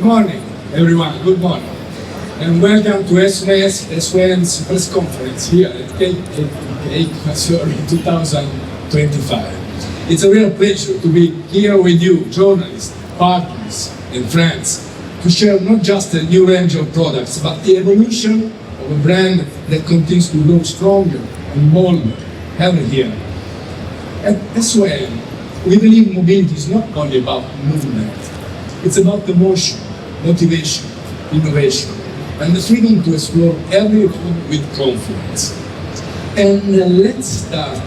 Good morning, everyone. Good morning. And welcome to SYM's press conference here at EICMA 2025. It's a real pleasure to be here with you, journalists, partners, and friends, to share not just a new range of products, but the evolution of a brand that continues to grow stronger and bolder every year. At SYM, we believe mobility is not only about movement, it's about emotion, motivation, innovation, and the freedom to explore every road with confidence. And let's start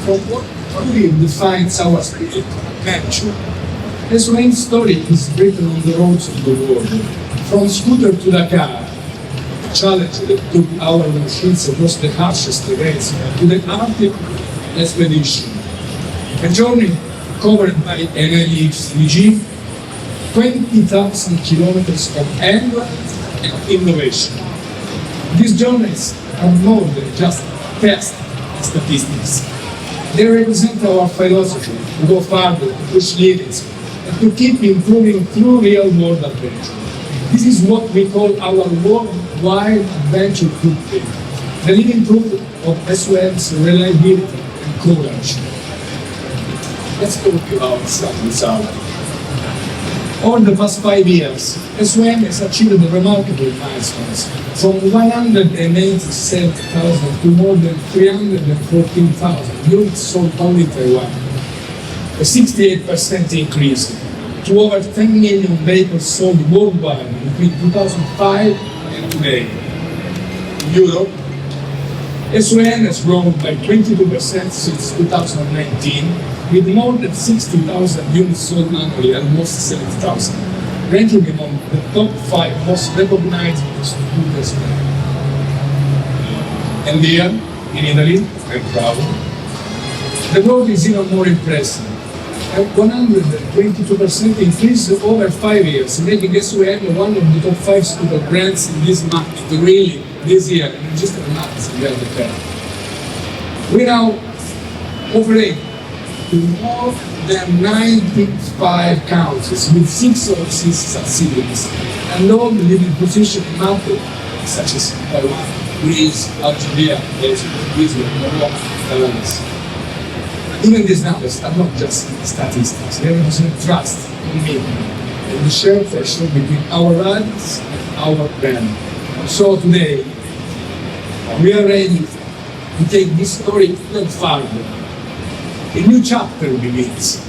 from what truly defines our spirit, adventure. SYM's story is written on the roads of the world, from scooter to Dakar, a challenge that took our machines across the harshest terrains, to the Arctic expedition, a journey covered by an EICMA, 20,000 kilometers of endurance and innovation. These journeys are more than just tests and statistics. They represent our philosophy to go farther, to push limits, and to keep improving through real-world adventure. This is what we call our worldwide adventure footprint, the living proof of SYM's reliability and courage. Let's talk about some results. Over the past 5 years, SYM has achieved remarkable milestones, from 187,000 to more than 314,000 units sold only in Taiwan, a 68% increase, to over 10 million vehicles sold worldwide between 2005 and today. In Europe, SYM has grown by 22% since 2019, with more than 60,000 units sold annually, almost 70,000, ranking among the top 5 most recognized scooters. And here, in Italy, I'm proud, the growth is even more impressive. A 122% increase over 5 years, making SYM one of the top 5 scooter brands in this market, really, this year, in just a month, we are the pair. We now operate in more than 95 countries with 6 overseas subsidiaries, and all the leading position in markets such as Taiwan, Greece, Algeria, Israel, Morocco, Netherlands. Even these numbers are not just statistics, they represent trust, commitment, and the shared passion between our riders and our brand. So today, we are ready to take this story even farther. A new chapter begins,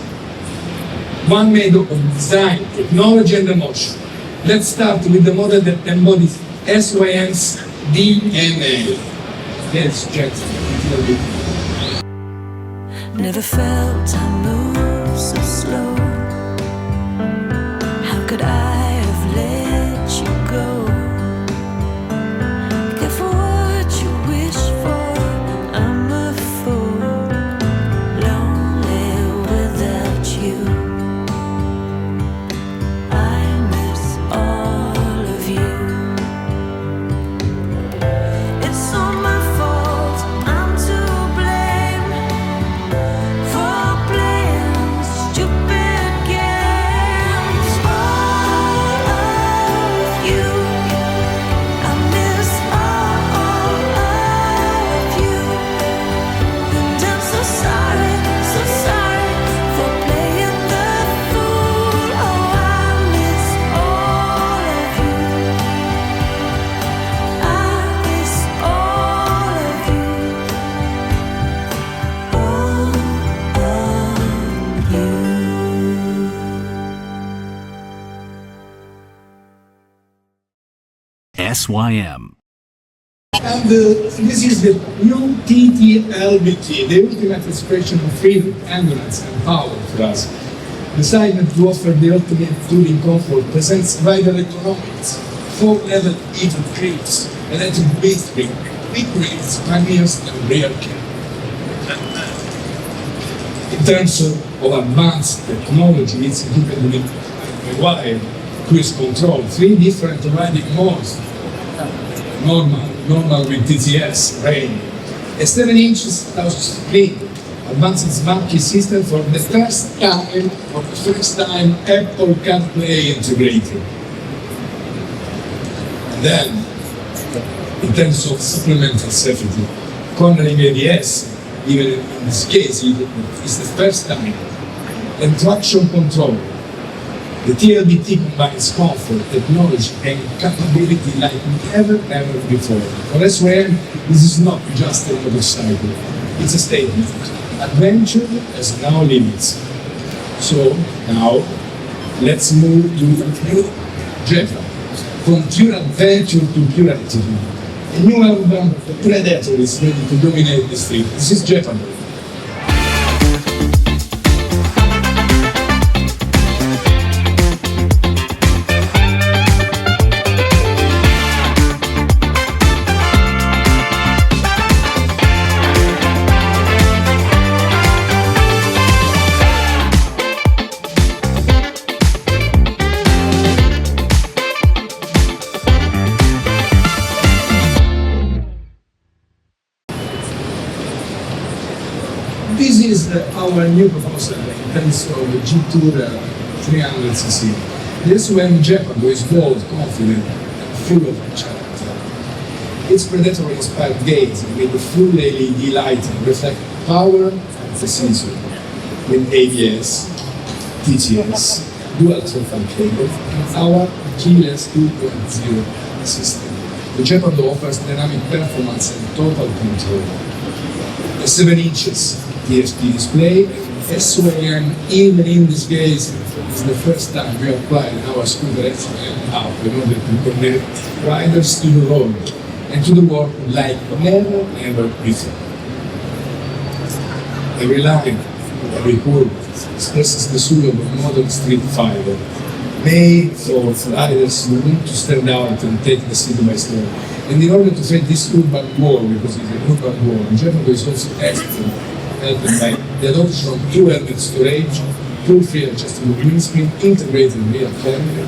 one made up of design, technology, and emotion. Let's start with the model that embodies SYM's DNA. Let's check it. Never felt I moved so slow. How could I have let you go? Careful what you wish for, I'm a fool, lonely without you. I miss all of you. It's all my fault, I'm to blame for playing stupid games. All of you, I miss all of you. And I'm so sorry for playing the fool. Oh, I miss all of you. I miss all of you. SYM. And this is the new TTLBT, the ultimate expression of freedom, endurance, and power for us. Designed to offer the ultimate touring comfort, presents rider economics, 4-level heated grips, electric base brake, quick brakes, pioneers, and rear cam. In terms of advanced technology, it's equipped with a wide cruise control, 3 different riding modes, normal with TTS, rain, a 7 inches touch screen, advanced smart key system for the first time Apple CarPlay integrated. And then, in terms of supplemental safety, cornering ABS, even in this case, it's the first time. And traction control. The TLBT combines comfort, technology, and capability like never before. For SYM, this is not just a motorcycle, it's a statement. Adventure has no limits. So now, let's move to new Jepa. From pure adventure to pure attitude. A new urban predator is ready to dominate the street. This is Jepa. This is our new proposal in terms of the G-Tour 300cc. This when Jepa is bold, confident, and full of character. Its Predator-inspired gates with the full LED lighting reflect power and precision with ABS, TTS, dual throttle cable, and our keyless 2.0 system. The Jepa offers dynamic performance and total control. The 7 inches TFT display, SYM, even in this case, is the first time we applied our scooter SYM app in order to connect riders to the road and to the world like never before. Every line, every curve expresses the soul of a modern street fighter, made for riders who want to stand out and take the city by storm. And in order to fight this urban war, because it's an urban war, Jepa is also expert helped by the adoption of new helmet storage, full-free adjustable windscreen, integrated rear camera,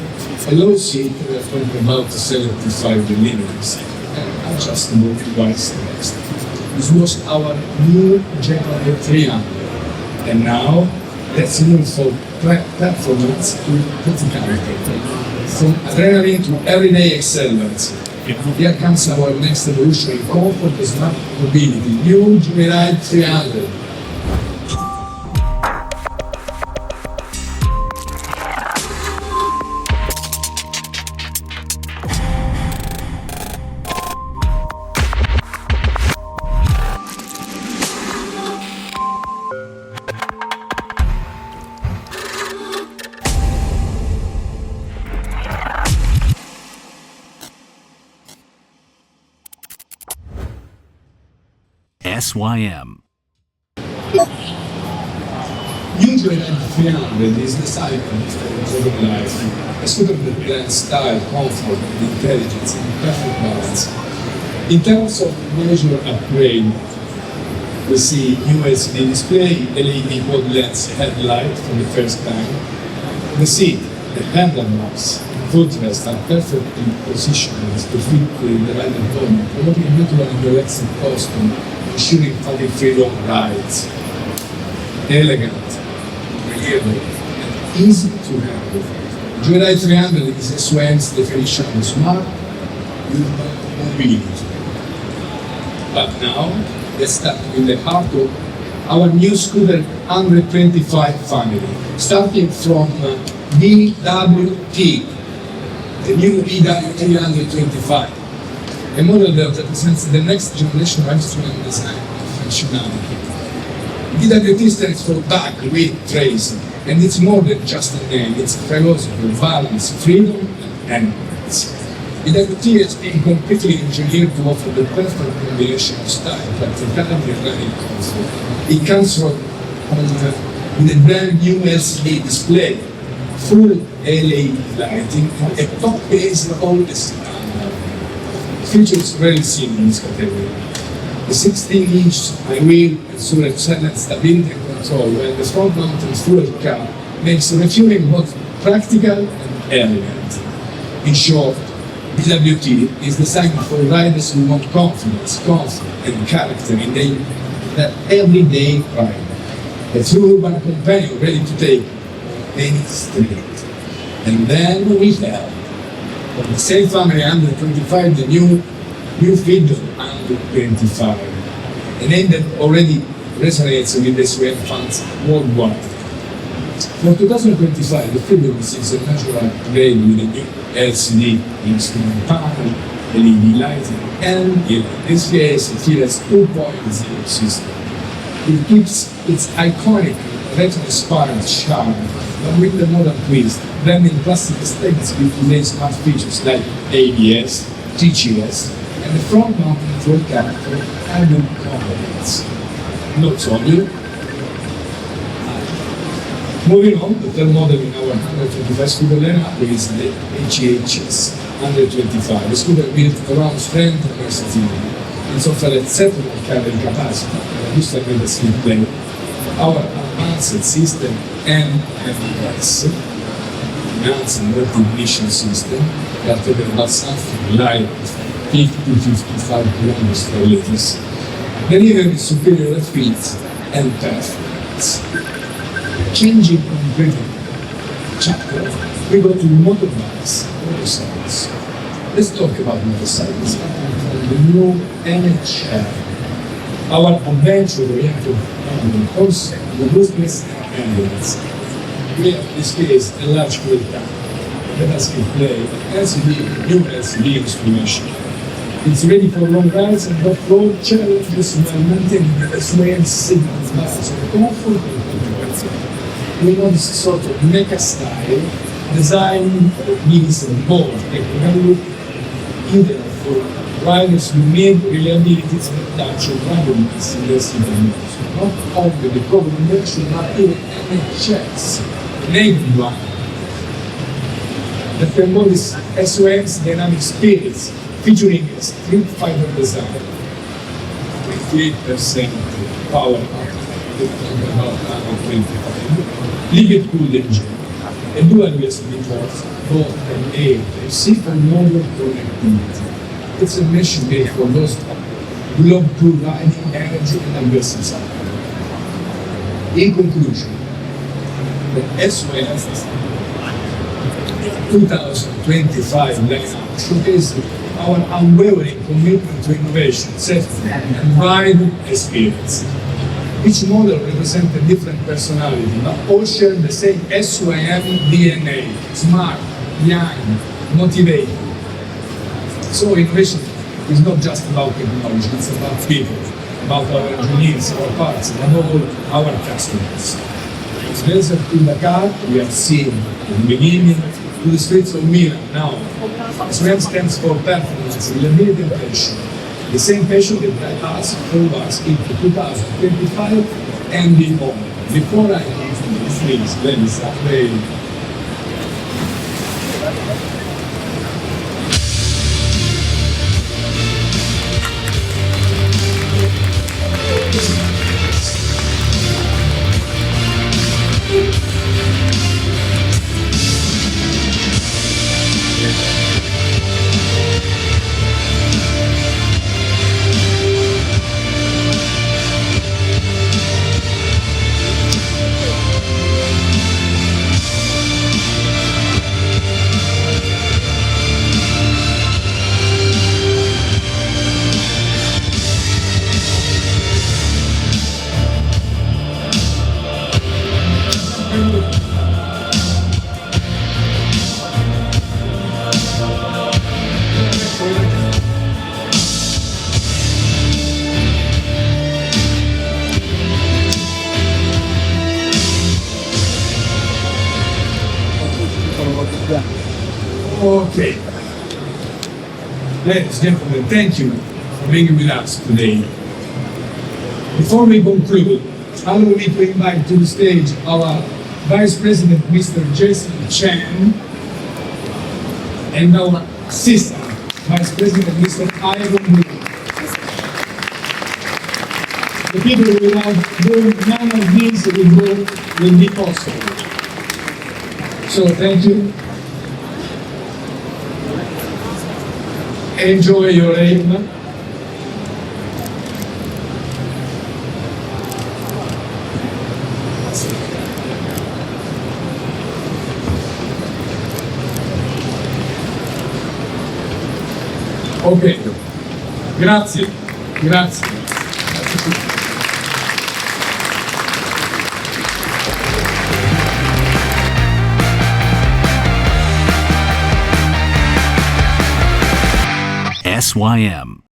a low seat for about 75 millimeters, and adjustable device next. This was our new Jepa 300. And now, let's move from performance to practicality. From adrenaline to everyday excellence. Here comes our next evolution in comfort and smart mobility, new Joyride 300. SYM. Usually, 300 is the cycle of urban life, a scooter that blends style, comfort, and intelligence in perfect balance. In terms of major upgrade, we see new LCD display, LED quad lens headlight for the first time. We see the handlebars, footrest are perfectly positioned to fit the rider body, promoting a natural and relaxing costume, ensuring fatigue-free long rides. Elegant, reliable, and easy to handle. Joyride 300 is SYM's definition of smart urban mobility. But now, let's start with the heart of our new scooter 125 family, starting from BWT, the new BW325. A model that represents the next generation of SYM design and functionality. BWT stands for back, width, trace, and it's more than just a name, it's philosophy, balance, freedom, and endurance. BWT has been completely engineered to offer the perfect combination of style, practicality, and running comfort. It comes with a brand new LCD display, full LED lighting, and a top-based always features very seen in this category. The 16-inch high wheel ensures excellent stability and control, while the front-mounted fuel car makes refueling both practical and elegant. In short, BWT is designed for riders who want confidence, comfort, and character in their everyday ride. a true urban companion ready to take any street. And then we have, from the same family under 25, the new Fido under 25, a name that already resonates with the SYM fans worldwide. For 2025, the Fido receives a natural upgrade with a new LCD instrument panel, LED lighting, and in this case, Fiera's 2.0 system. It keeps its iconic retro-inspired charm, but with the modern twist, blending classic aesthetics with today's smart features like ABS, TGS, and the front-mounted fuel character and components. Not only. Moving on, the third model in our 125 scooter lineup is the HHS 125, a scooter built around strength and versatility. It offers exceptional carrying capacity and a distributed skill play. Our advanced system NFS, enhanced multi-ignition system, that delivers something like 50-55 kilometers per liter, delivering superior feet and performance. Changing completely chapter, we go to motorbikes, motorcycles. Let's talk about motorcycles. The new NHL. Our adventure-oriented concept, the Booth engines. We have in this case a large fuel tank. Let us play LCD, new LCD inspiration. It's ready for long rides and off-road challenges while maintaining the SYM signals balance of comfort and convenience. We know this sort of mecha style design gives a bold technical look, ideal for riders who need reliability and touch of ruggedness in their city modes. Not only the problem version, but even NHS, named one, that embodies SYM's dynamic spirits, featuring a street fiber design, 28% power about 25, liquid cooled engine, a dual USB ports, both an A and C for modern connectivity. It's a mission made for those who love good riding, energy, and aggressive. In conclusion, the SYM 2025 lineup showcases our unwavering commitment to innovation, safety, and ride experience. Each model represents a different personality, but all share the same SYM DNA: smart, young, motivated. So innovation is not just about technology, it's about people, about our engineers, our parts, and all our customers. Spencer to Dakar, we have seen in the beginning, to the streets of Milan now. SYM stands for performance, reliability, and passion. The same passion that drives us drove us into 2025 and beyond. Before I continue, please, let me start playing. Okay. Ladies and gentlemen, thank you for being with us today. Before we conclude, allow me to invite to the stage our Vice President, Mr. Jason Chen, and our Assistant Vice President, Mr. Ivan Wu. The people without whom none of these will be possible. So thank you. Enjoy your EICMA. Ok, grazie, grazie. SYM.